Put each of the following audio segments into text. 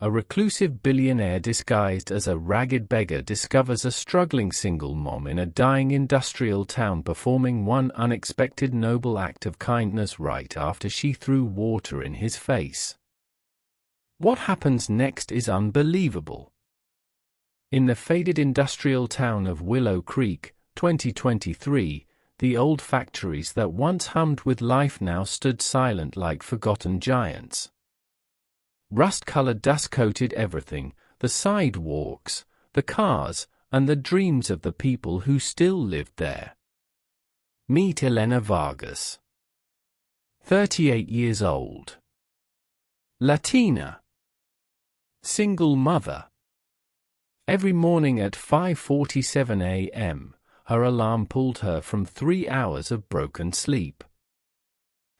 A reclusive billionaire disguised as a ragged beggar discovers a struggling single mom in a dying industrial town performing one unexpected noble act of kindness right after she threw water in his face. What happens next is unbelievable. In the faded industrial town of Willow Creek, 2023, the old factories that once hummed with life now stood silent like forgotten giants. Rust-colored dust coated everything, the sidewalks, the cars, and the dreams of the people who still lived there. Meet Elena Vargas. 38 years old. Latina. Single mother. Every morning at 5:47 a.m., her alarm pulled her from 3 hours of broken sleep.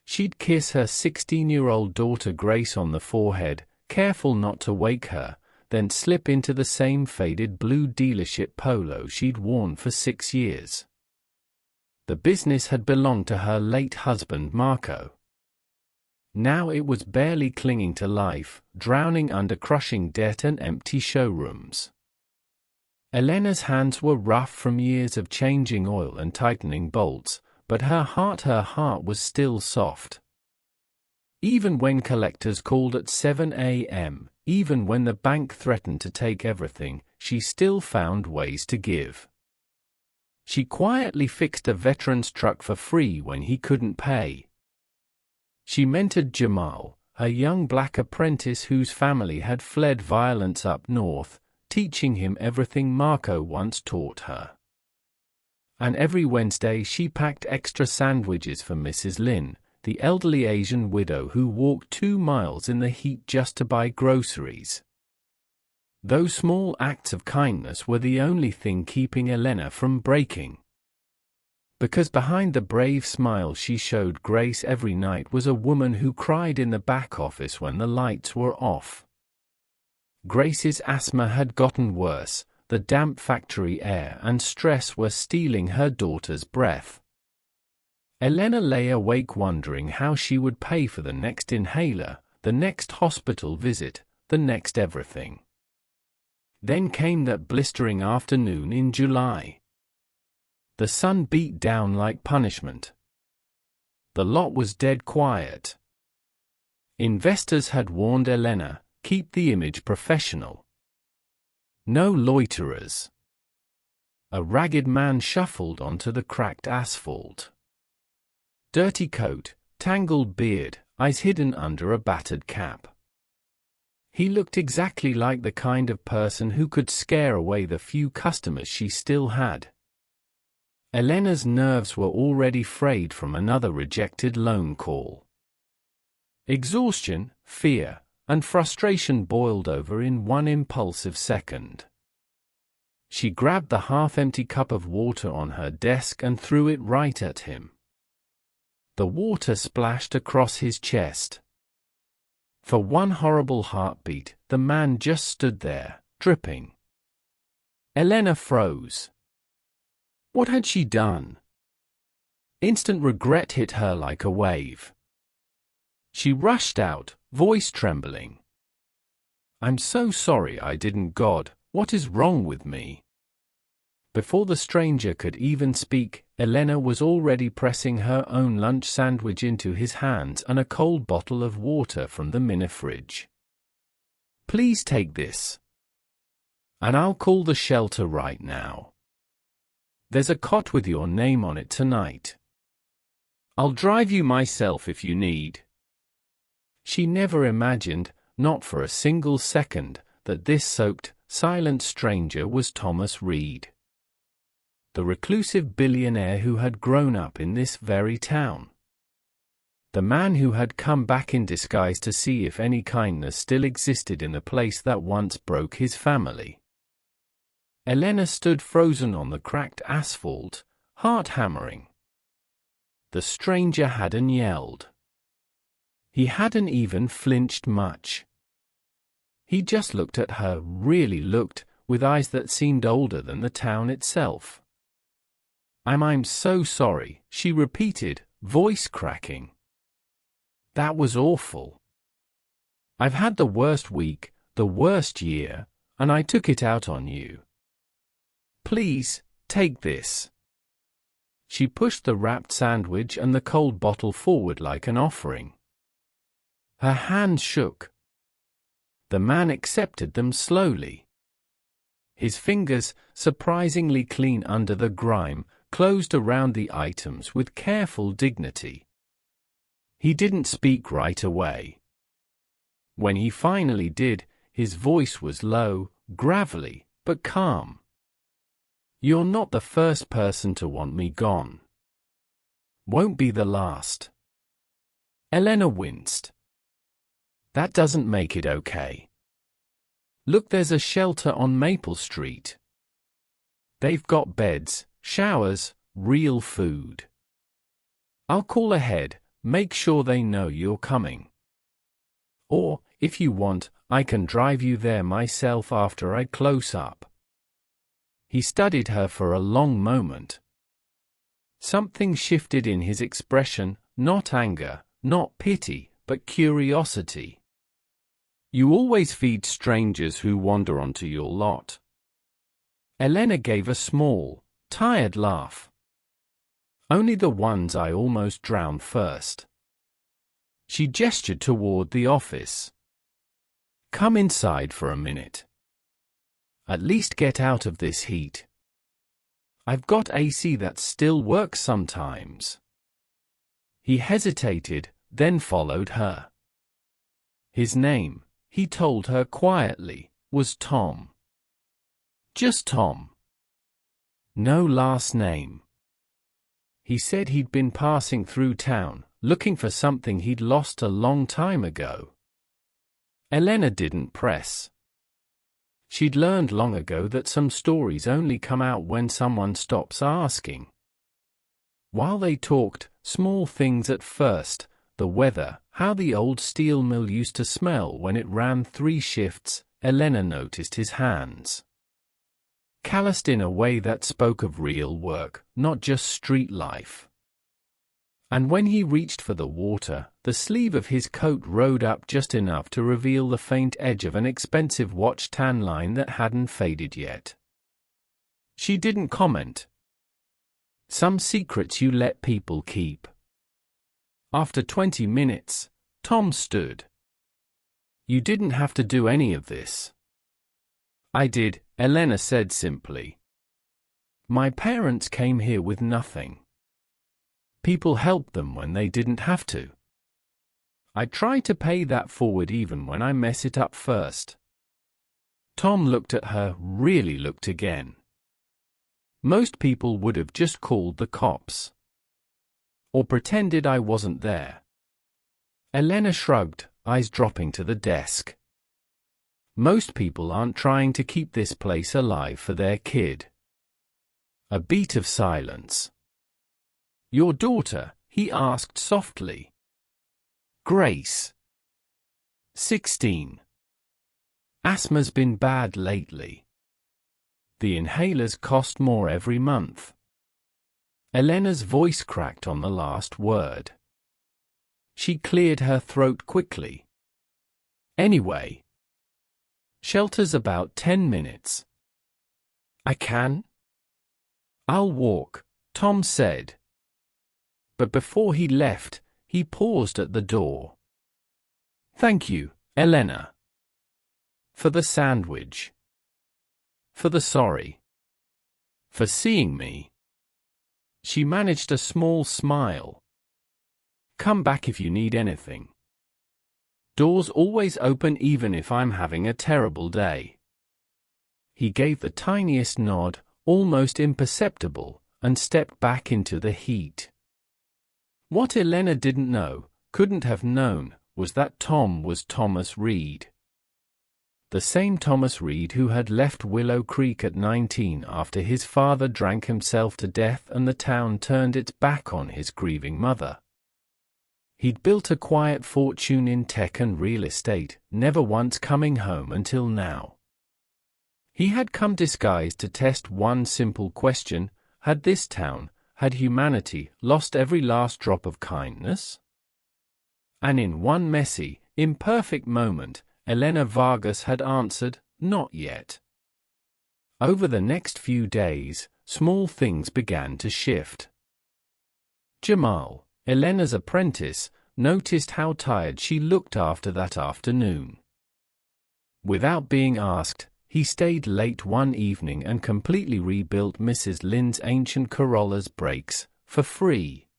She'd kiss her 16-year-old daughter Grace on the forehead, careful not to wake her, then slip into the same faded blue dealership polo she'd worn for 6 years. The business had belonged to her late husband Marco. Now it was barely clinging to life, drowning under crushing debt and empty showrooms. Elena's hands were rough from years of changing oil and tightening bolts, but her heart was still soft. Even when collectors called at 7 a.m., even when the bank threatened to take everything, she still found ways to give. She quietly fixed a veteran's truck for free when he couldn't pay. She mentored Jamal, a young black apprentice whose family had fled violence up north, teaching him everything Marco once taught her. And every Wednesday she packed extra sandwiches for Mrs. Lin, the elderly Asian widow who walked 2 miles in the heat just to buy groceries. Those small acts of kindness were the only thing keeping Elena from breaking. Because behind the brave smile she showed Grace every night was a woman who cried in the back office when the lights were off. Grace's asthma had gotten worse, the damp factory air and stress were stealing her daughter's breath. Elena lay awake wondering how she would pay for the next inhaler, the next hospital visit, the next everything. Then came that blistering afternoon in July. The sun beat down like punishment. The lot was dead quiet. Investors had warned Elena, keep the image professional. No loiterers. A ragged man shuffled onto the cracked asphalt. Dirty coat, tangled beard, eyes hidden under a battered cap. He looked exactly like the kind of person who could scare away the few customers she still had. Elena's nerves were already frayed from another rejected loan call. Exhaustion, fear, and frustration boiled over in one impulsive second. She grabbed the half-empty cup of water on her desk and threw it right at him. The water splashed across his chest. For one horrible heartbeat, the man just stood there, dripping. Elena froze. What had she done? Instant regret hit her like a wave. She rushed out, voice trembling. I'm so sorry I didn't. God, what is wrong with me? Before the stranger could even speak, Elena was already pressing her own lunch sandwich into his hands and a cold bottle of water from the mini-fridge. Please take this. And I'll call the shelter right now. There's a cot with your name on it tonight. I'll drive you myself if you need. She never imagined, not for a single second, that this soaked, silent stranger was Thomas Reed. The reclusive billionaire who had grown up in this very town. The man who had come back in disguise to see if any kindness still existed in the place that once broke his family. Elena stood frozen on the cracked asphalt, heart hammering. The stranger hadn't yelled. He hadn't even flinched much. He just looked at her, really looked, with eyes that seemed older than the town itself. I'm so sorry, she repeated, voice cracking. That was awful. I've had the worst week, the worst year, and I took it out on you. Please, take this." She pushed the wrapped sandwich and the cold bottle forward like an offering. Her hands shook. The man accepted them slowly. His fingers, surprisingly clean under the grime, closed around the items with careful dignity. He didn't speak right away. When he finally did, his voice was low, gravelly, but calm. "You're not the first person to want me gone. Won't be the last." Elena winced. "That doesn't make it okay. Look, there's a shelter on Maple Street. They've got beds, showers, real food. I'll call ahead, make sure they know you're coming. Or, if you want, I can drive you there myself after I close up." He studied her for a long moment. Something shifted in his expression, not anger, not pity, but curiosity. "You always feed strangers who wander onto your lot." Elena gave a small, tired laugh. "Only the ones I almost drowned first." She gestured toward the office. "Come inside for a minute. At least get out of this heat. I've got AC that still works sometimes." He hesitated, then followed her. His name, he told her quietly, was Tom. Just Tom. No last name. He said he'd been passing through town, looking for something he'd lost a long time ago. Elena didn't press. She'd learned long ago that some stories only come out when someone stops asking. While they talked, small things at first, the weather, how the old steel mill used to smell when it ran 3 shifts, Elena noticed his hands. Calloused in a way that spoke of real work, not just street life. And when he reached for the water, the sleeve of his coat rode up just enough to reveal the faint edge of an expensive watch tan line that hadn't faded yet. She didn't comment. Some secrets you let people keep. After 20 minutes, Tom stood. "You didn't have to do any of this." "I did," Elena said simply. "My parents came here with nothing. People helped them when they didn't have to. I try to pay that forward even when I mess it up first." Tom looked at her, really looked again. "Most people would have just called the cops. Or pretended I wasn't there." Elena shrugged, eyes dropping to the desk. "Most people aren't trying to keep this place alive for their kid." A beat of silence. "Your daughter?" he asked softly. "Grace. 16. Asthma's been bad lately. The inhalers cost more every month." Elena's voice cracked on the last word. She cleared her throat quickly. "Anyway. Shelter's about 10 minutes. I can?" "I'll walk," Tom said. But before he left, he paused at the door. "Thank you, Elena. For the sandwich. For the sorry. For seeing me." She managed a small smile. "Come back if you need anything. Doors always open even if I'm having a terrible day." He gave the tiniest nod, almost imperceptible, and stepped back into the heat. What Elena didn't know, couldn't have known, was that Tom was Thomas Reed. The same Thomas Reed who had left Willow Creek at 19 after his father drank himself to death and the town turned its back on his grieving mother. He'd built a quiet fortune in tech and real estate, never once coming home until now. He had come disguised to test one simple question: had this town, had humanity, lost every last drop of kindness? And in one messy, imperfect moment, Elena Vargas had answered, "Not yet." Over the next few days, small things began to shift. Jamal, Elena's apprentice, noticed how tired she looked after that afternoon. Without being asked, he stayed late one evening and completely rebuilt Mrs. Lynn's ancient Corolla's brakes, for free.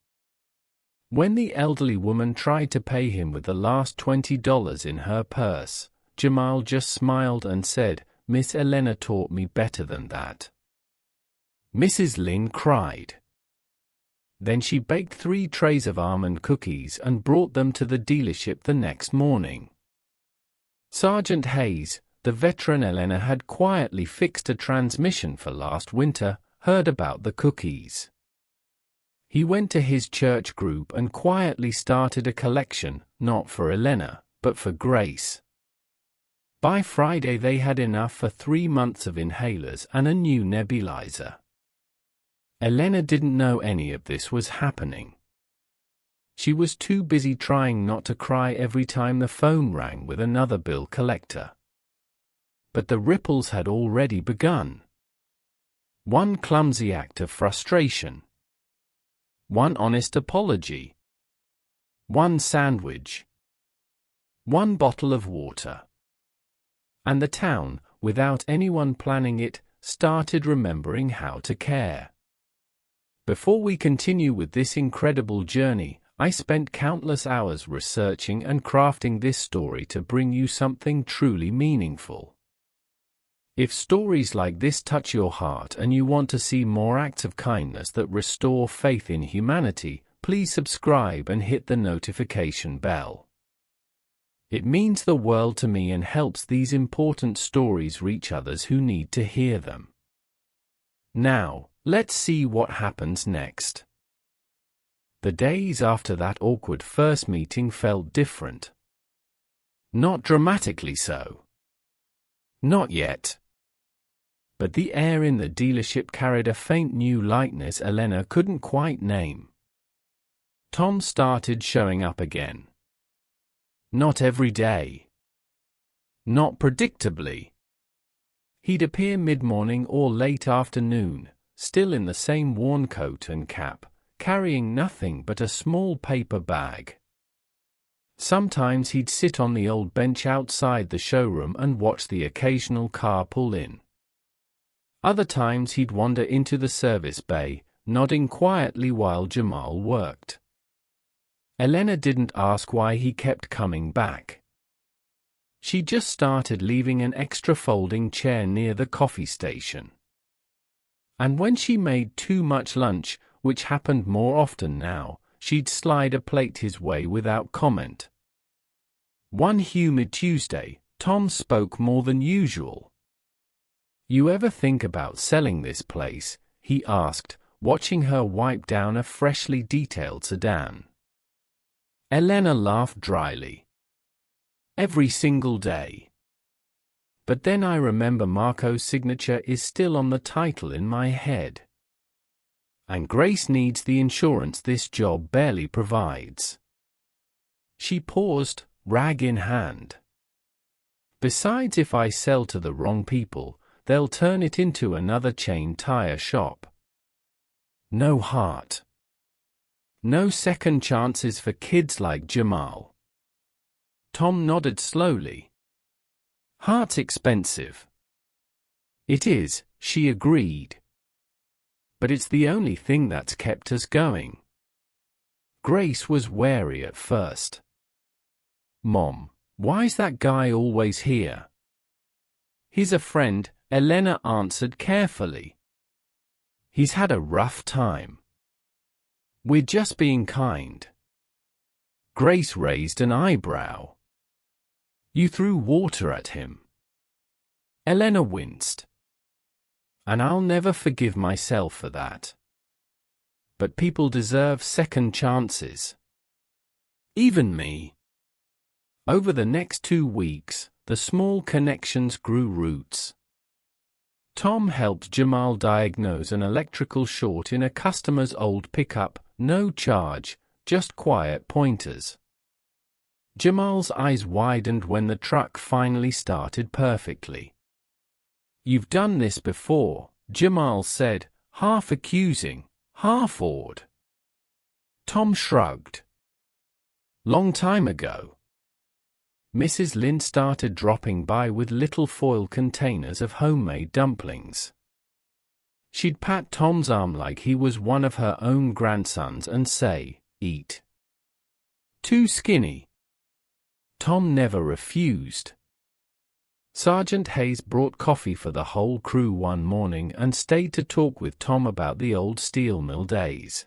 When the elderly woman tried to pay him with the last $20 in her purse, Jamal just smiled and said, "Miss Elena taught me better than that." Mrs. Lynn cried. Then she baked 3 trays of almond cookies and brought them to the dealership the next morning. Sergeant Hayes, the veteran Elena had quietly fixed a transmission for last winter, heard about the cookies. He went to his church group and quietly started a collection, not for Elena, but for Grace. By Friday they had enough for 3 months of inhalers and a new nebulizer. Elena didn't know any of this was happening. She was too busy trying not to cry every time the phone rang with another bill collector. But the ripples had already begun. One clumsy act of frustration. One honest apology. One sandwich. One bottle of water. And the town, without anyone planning it, started remembering how to care. Before we continue with this incredible journey, I spent countless hours researching and crafting this story to bring you something truly meaningful. If stories like this touch your heart and you want to see more acts of kindness that restore faith in humanity, please subscribe and hit the notification bell. It means the world to me and helps these important stories reach others who need to hear them. Now, let's see what happens next. The days after that awkward first meeting felt different. Not dramatically so. Not yet. But the air in the dealership carried a faint new lightness Elena couldn't quite name. Tom started showing up again. Not every day. Not predictably. He'd appear mid-morning or late afternoon, still in the same worn coat and cap, carrying nothing but a small paper bag. Sometimes he'd sit on the old bench outside the showroom and watch the occasional car pull in. Other times he'd wander into the service bay, nodding quietly while Jamal worked. Elena didn't ask why he kept coming back. She just started leaving an extra folding chair near the coffee station. And when she made too much lunch, which happened more often now, she'd slide a plate his way without comment. One humid Tuesday, Tom spoke more than usual. "You ever think about selling this place?" he asked, watching her wipe down a freshly detailed sedan. Elena laughed dryly. "Every single day. But then I remember Marco's signature is still on the title in my head. And Grace needs the insurance this job barely provides." She paused, rag in hand. "Besides, if I sell to the wrong people, they'll turn it into another chain tire shop. No heart. No second chances for kids like Jamal." Tom nodded slowly. "Heart's expensive." "It is," she agreed. "But it's the only thing that's kept us going." Grace was wary at first. "Mom, why's that guy always here?" "He's a friend," Elena answered carefully. "He's had a rough time. We're just being kind." Grace raised an eyebrow. "You threw water at him." Elena winced. "And I'll never forgive myself for that. But people deserve second chances. Even me." Over the next 2 weeks, the small connections grew roots. Tom helped Jamal diagnose an electrical short in a customer's old pickup, no charge, just quiet pointers. Jamal's eyes widened when the truck finally started perfectly. "You've done this before," Jamal said, half accusing, half awed. Tom shrugged. "Long time ago." Mrs. Lynn started dropping by with little foil containers of homemade dumplings. She'd pat Tom's arm like he was one of her own grandsons and say, "Eat." "Too skinny." Tom never refused. Sergeant Hayes brought coffee for the whole crew one morning and stayed to talk with Tom about the old steel mill days.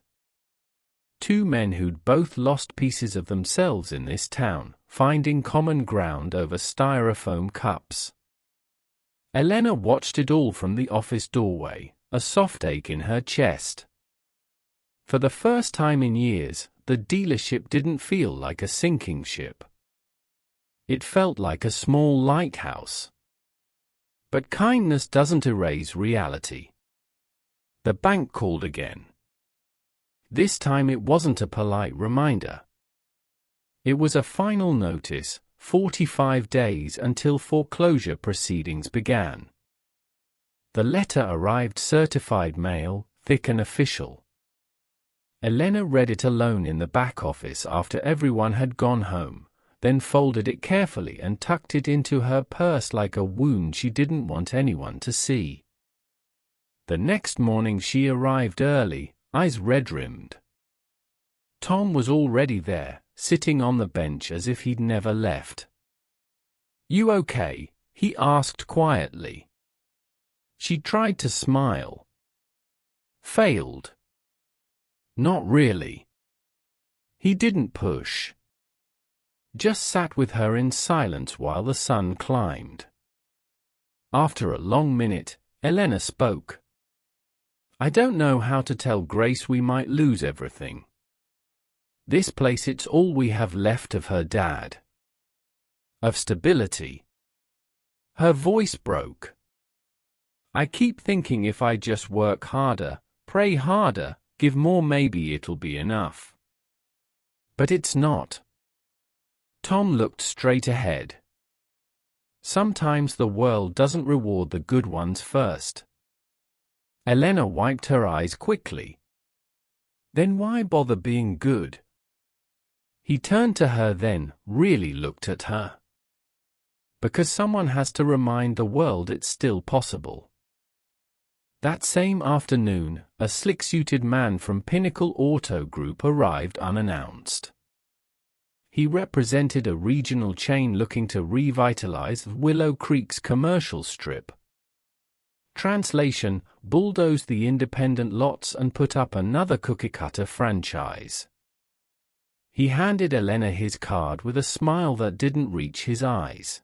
Two men who'd both lost pieces of themselves in this town, finding common ground over styrofoam cups. Elena watched it all from the office doorway, a soft ache in her chest. For the first time in years, the dealership didn't feel like a sinking ship. It felt like a small lighthouse. But kindness doesn't erase reality. The bank called again. This time it wasn't a polite reminder. It was a final notice, 45 days until foreclosure proceedings began. The letter arrived certified mail, thick and official. Elena read it alone in the back office after everyone had gone home, then folded it carefully and tucked it into her purse like a wound she didn't want anyone to see. The next morning she arrived early, eyes red-rimmed. Tom was already there, sitting on the bench as if he'd never left. "You okay?" he asked quietly. She tried to smile. Failed. "Not really." He didn't push. Just sat with her in silence while the sun climbed. After a long minute, Elena spoke. "I don't know how to tell Grace we might lose everything. This place, it's all we have left of her dad. Of stability." Her voice broke. "I keep thinking if I just work harder, pray harder, give more, maybe it'll be enough. But it's not." Tom looked straight ahead. Sometimes the world doesn't reward the good ones first. Elena wiped her eyes quickly. "Then why bother being good?" He turned to her then, really looked at her. "Because someone has to remind the world it's still possible." That same afternoon, a slick-suited man from Pinnacle Auto Group arrived unannounced. He represented a regional chain looking to revitalize Willow Creek's commercial strip. Translation: bulldoze the independent lots and put up another cookie-cutter franchise. He handed Elena his card with a smile that didn't reach his eyes.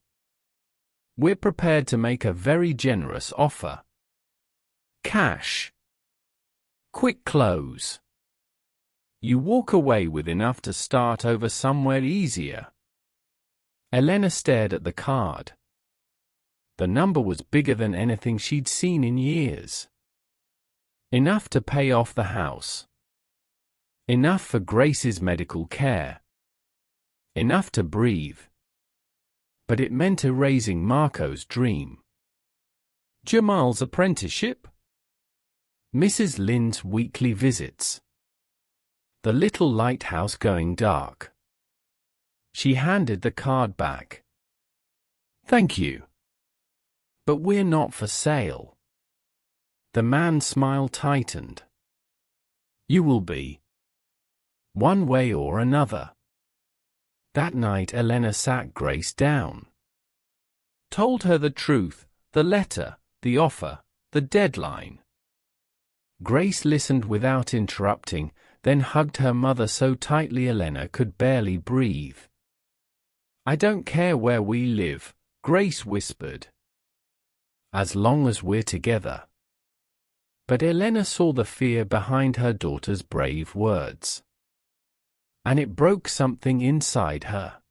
"We're prepared to make a very generous offer. Cash. Quick close. You walk away with enough to start over somewhere easier." Elena stared at the card. The number was bigger than anything she'd seen in years. Enough to pay off the house. Enough for Grace's medical care. Enough to breathe. But it meant erasing Marco's dream. Jamal's apprenticeship? Mrs. Lynn's weekly visits. The little lighthouse going dark. She handed the card back. "Thank you. But we're not for sale." The man's smile tightened. "You will be. One way or another." That night Elena sat Grace down. Told her the truth, the letter, the offer, the deadline. Grace listened without interrupting, then hugged her mother so tightly Elena could barely breathe. "I don't care where we live," Grace whispered. "As long as we're together." But Elena saw the fear behind her daughter's brave words. And it broke something inside her.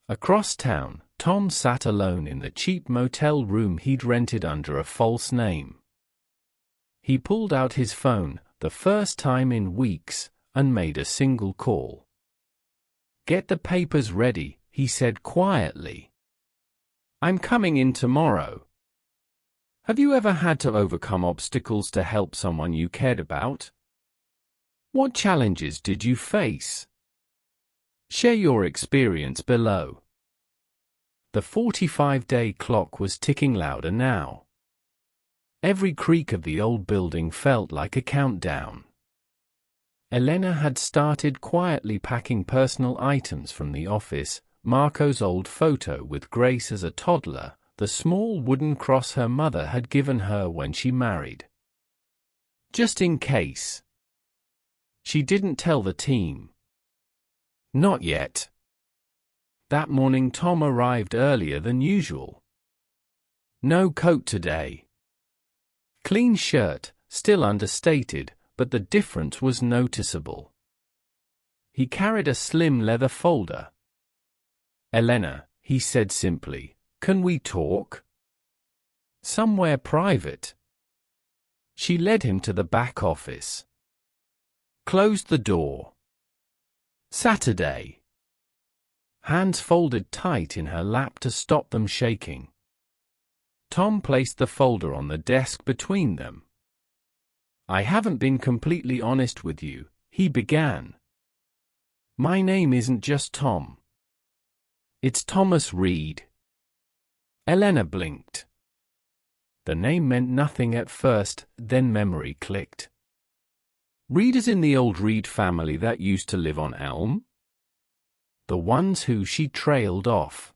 Across town, Tom sat alone in the cheap motel room he'd rented under a false name. He pulled out his phone, the first time in weeks, and made a single call. "Get the papers ready," he said quietly. "I'm coming in tomorrow." Have you ever had to overcome obstacles to help someone you cared about? What challenges did you face? Share your experience below. The 45-day clock was ticking louder now. Every creak of the old building felt like a countdown. Elena had started quietly packing personal items from the office, Marco's old photo with Grace as a toddler, the small wooden cross her mother had given her when she married. Just in case. She didn't tell the team. Not yet. That morning Tom arrived earlier than usual. No coat today. Clean shirt, still understated, but the difference was noticeable. He carried a slim leather folder. "Elena," he said simply, "can we talk? Somewhere private." She led him to the back office. Closed the door. Saturday. Hands folded tight in her lap to stop them shaking. Tom placed the folder on the desk between them. "I haven't been completely honest with you," he began. "My name isn't just Tom. It's Thomas Reed." Elena blinked. The name meant nothing at first, then memory clicked. Reed as in the old Reed family that used to live on Elm? The ones who she trailed off.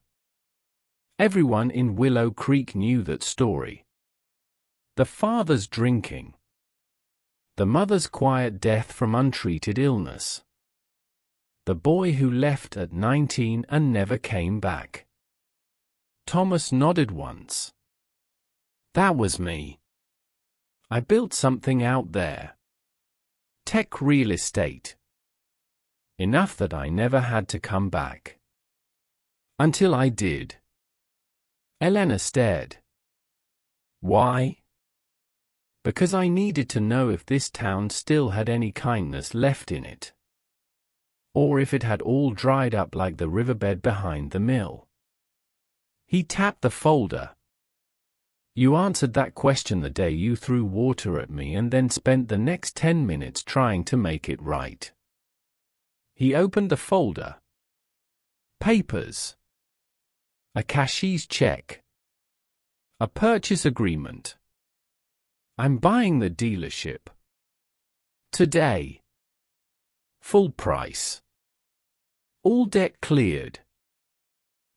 Everyone in Willow Creek knew that story. The father's drinking. The mother's quiet death from untreated illness. The boy who left at 19 and never came back. Thomas nodded once. "That was me. I built something out there. Tech real estate. Enough that I never had to come back. Until I did." Elena stared. "Why?" "Because I needed to know if this town still had any kindness left in it. Or if it had all dried up like the riverbed behind the mill." He tapped the folder. "You answered that question the day you threw water at me and then spent the next 10 minutes trying to make it right." He opened the folder. Papers. A cashier's check. A purchase agreement. "I'm buying the dealership. Today. Full price. All debt cleared.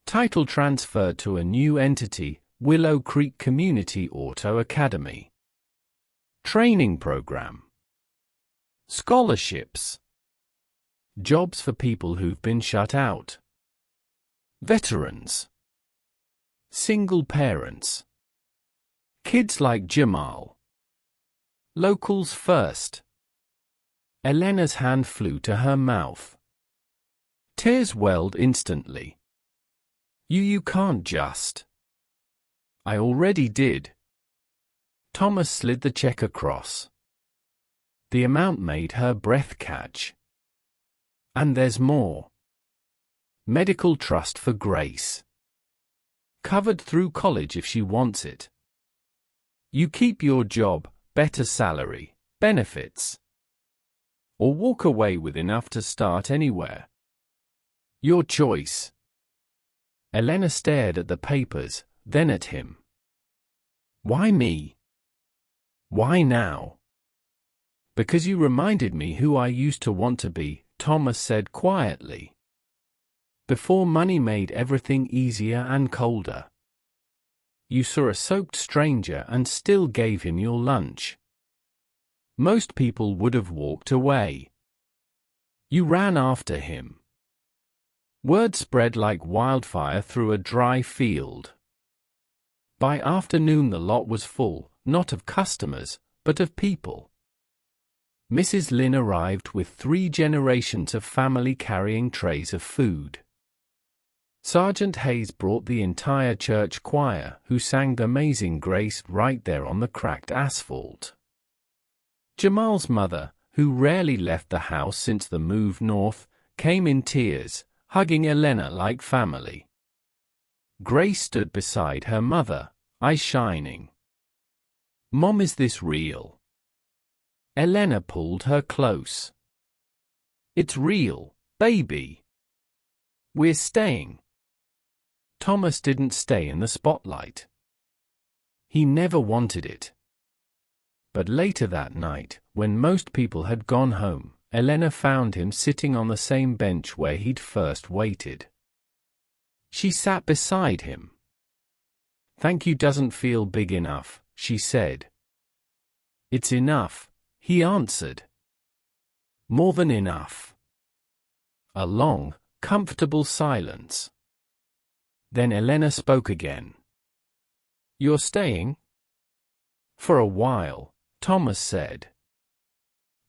Title transferred to a new entity, Willow Creek Community Auto Academy. Training program. Scholarships. Jobs for people who've been shut out. Veterans. Single parents. Kids like Jamal. Locals first." Elena's hand flew to her mouth. Tears welled instantly. You can't just." "I already did." Thomas slid the check across. The amount made her breath catch. "And there's more. Medical trust for Grace. Covered through college if she wants it. You keep your job, better salary, benefits. Or walk away with enough to start anywhere. Your choice." Elena stared at the papers, then at him. "Why me? Why now?" "Because you reminded me who I used to want to be," Thomas said quietly. "Before money made everything easier and colder. You saw a soaked stranger and still gave him your lunch. Most people would have walked away. You ran after him. Word spread like wildfire through a dry field. By afternoon the lot was full, not of customers, but of people. Mrs. Lynn arrived with 3 generations of family carrying trays of food. Sergeant Hayes brought the entire church choir, who sang Amazing Grace right there on the cracked asphalt. Jamal's mother, who rarely left the house since the move north, came in tears, hugging Elena like family. Grace stood beside her mother, eyes shining. "Mom, is this real?" Elena pulled her close. "It's real, baby. We're staying." Thomas didn't stay in the spotlight. He never wanted it. But later that night, when most people had gone home, Elena found him sitting on the same bench where he'd first waited. She sat beside him. "Thank you doesn't feel big enough," she said. "It's enough," he answered. "More than enough." A long, comfortable silence. Then Elena spoke again. "You're staying?" "For a while," Thomas said.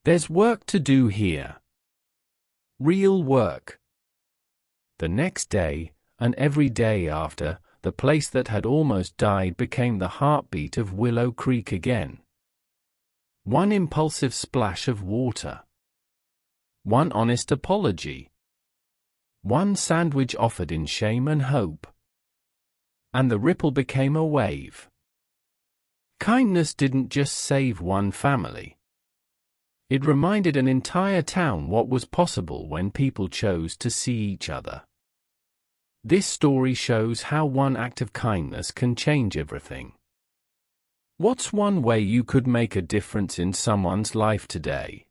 "There's work to do here. Real work." The next day, and every day after, the place that had almost died became the heartbeat of Willow Creek again. One impulsive splash of water. One honest apology. One sandwich offered in shame and hope. And the ripple became a wave. Kindness didn't just save one family. It reminded an entire town what was possible when people chose to see each other. This story shows how one act of kindness can change everything. What's one way you could make a difference in someone's life today?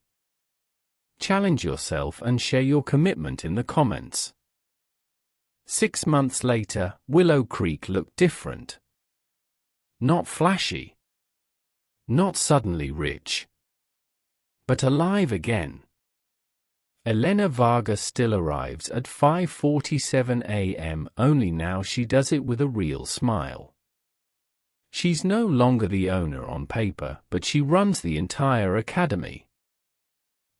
Challenge yourself and share your commitment in the comments. 6 months later, Willow Creek looked different. Not flashy. Not suddenly rich. But alive again. Elena Vargas still arrives at 5:47 a.m., only now she does it with a real smile. She's no longer the owner on paper, but she runs the entire academy.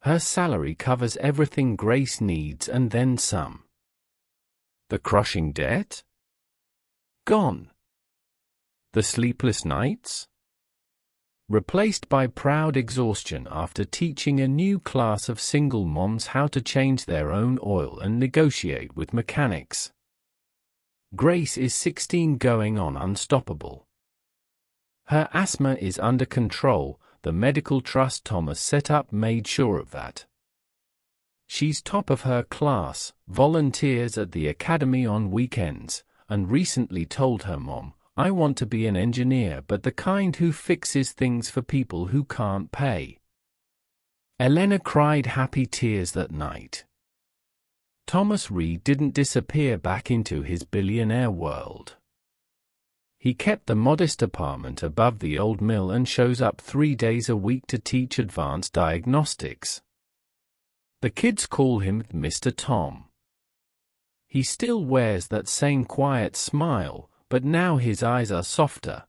Her salary covers everything Grace needs and then some. The crushing debt? Gone. The sleepless nights? Replaced by proud exhaustion after teaching a new class of single moms how to change their own oil and negotiate with mechanics. Grace is 16, going on unstoppable. Her asthma is under control. The medical trust Thomas set up made sure of that. She's top of her class, volunteers at the academy on weekends, and recently told her mom, "I want to be an engineer, but the kind who fixes things for people who can't pay." Elena cried happy tears that night. Thomas Reed didn't disappear back into his billionaire world. He kept the modest apartment above the old mill and shows up 3 days a week to teach advanced diagnostics. The kids call him Mr. Tom. He still wears that same quiet smile, but now his eyes are softer.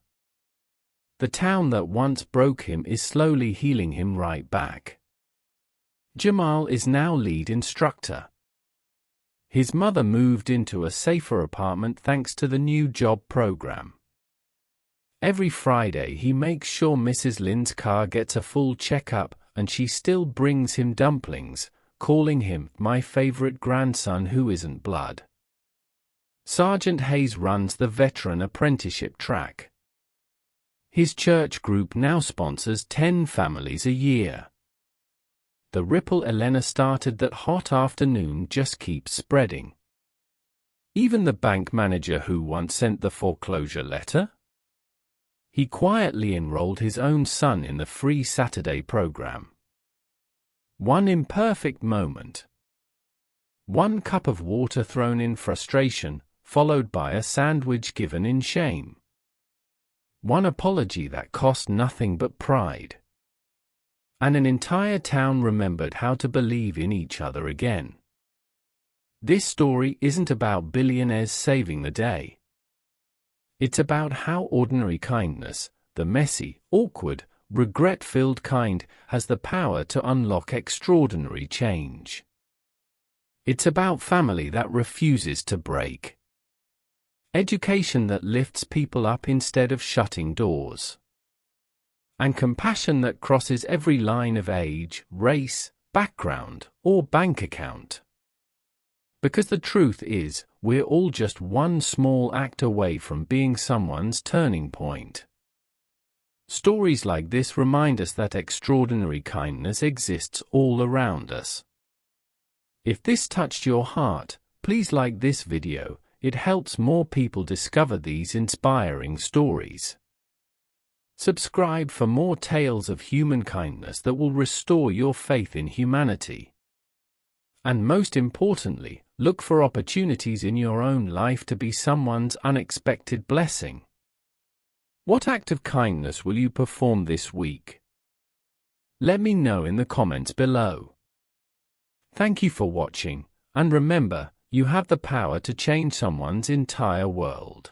The town that once broke him is slowly healing him right back. Jamal is now lead instructor. His mother moved into a safer apartment thanks to the new job program. Every Friday he makes sure Mrs. Lynn's car gets a full checkup, and she still brings him dumplings, calling him my favorite grandson who isn't blood. Sergeant Hayes runs the veteran apprenticeship track. His church group now sponsors 10 families a year. The ripple Elena started that hot afternoon just keeps spreading. Even the bank manager who once sent the foreclosure letter? He quietly enrolled his own son in the free Saturday program. One imperfect moment. One cup of water thrown in frustration, followed by a sandwich given in shame. One apology that cost nothing but pride. And an entire town remembered how to believe in each other again. This story isn't about billionaires saving the day. It's about how ordinary kindness, the messy, awkward, regret-filled kind, has the power to unlock extraordinary change. It's about family that refuses to break. Education that lifts people up instead of shutting doors. And compassion that crosses every line of age, race, background, or bank account. Because the truth is, we're all just one small act away from being someone's turning point. Stories like this remind us that extraordinary kindness exists all around us. If this touched your heart, please like this video. It helps more people discover these inspiring stories. Subscribe for more tales of human kindness that will restore your faith in humanity. And most importantly, look for opportunities in your own life to be someone's unexpected blessing. What act of kindness will you perform this week? Let me know in the comments below. Thank you for watching, and remember, you have the power to change someone's entire world.